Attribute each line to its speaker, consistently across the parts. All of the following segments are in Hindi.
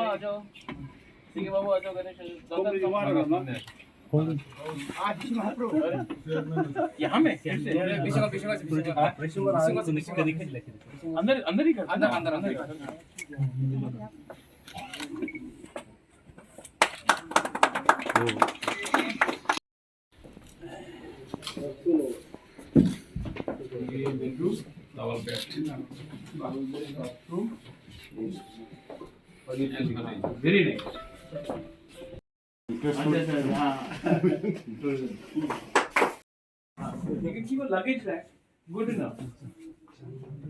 Speaker 1: आ जाओ, ठीक है बाबू, आ जाओ गणेश, यहाँ में अंदर अंदर ही कर, अंदर अंदर अंदर very nice. You can keep a luggage rack, good enough,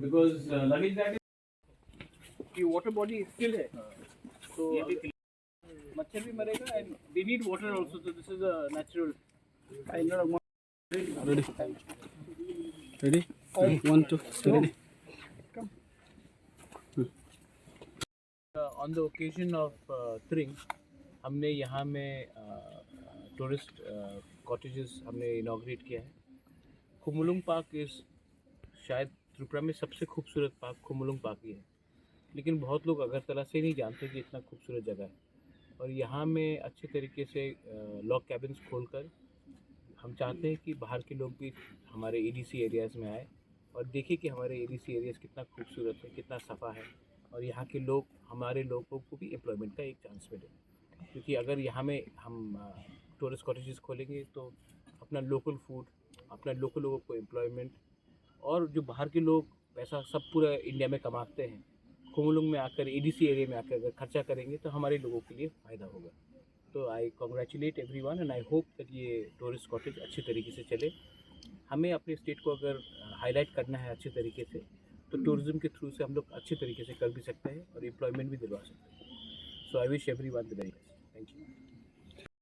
Speaker 1: because luggage rack की water body still है, so मच्छर भी मरेगा, and they need water also, so this is a natural kind of.
Speaker 2: Ready? 1, 2, ready.
Speaker 1: Come. On the occasion of Tring, हमने यहाँ में टूरिस्ट कॉटेजेस हमने इनॉग्रेट किया है। खुमुलुंग पार्क इस शायद त्रिपुरा में सबसे खूबसूरत पार्क खुमुलुंग पार्क ही है, लेकिन बहुत लोग अगरतला से नहीं जानते कि इतना खूबसूरत जगह है। और यहाँ में अच्छे तरीके से लॉग कैबिन्स खोलकर हम चाहते हैं कि बाहर के लोग भी हमारे एडीसी एरियाज़ में आए और देखें कि हमारे एडीसी एरियाज़ कितना खूबसूरत है, कितना सफ़ा है, और यहाँ के लोग, हमारे लोगों को भी एम्प्लॉयमेंट का एक चांस मिले। क्योंकि अगर यहाँ में हम टूरिस्ट कॉटेजेस खोलेंगे तो अपना लोकल फूड, अपना लोकल लोगों को एम्प्लॉयमेंट, और जो बाहर के लोग पैसा सब पूरा इंडिया में कमाते हैं, खुमुलुंग में आकर एडीसी एरिया में आकर अगर खर्चा करेंगे तो हमारे लोगों के लिए फ़ायदा होगा। तो I congratulate everyone and I hope that ये टूरिस्ट कॉटेज अच्छे तरीके से चले। हमें अपने स्टेट को अगर हाईलाइट करना है अच्छे तरीके से, तो टूरिज़्म के थ्रू से हम लोग अच्छे तरीके से कर भी सकते हैं और एम्प्लॉयमेंट भी दिलवा सकते हैं। So I wish everyone the very best. Thank you.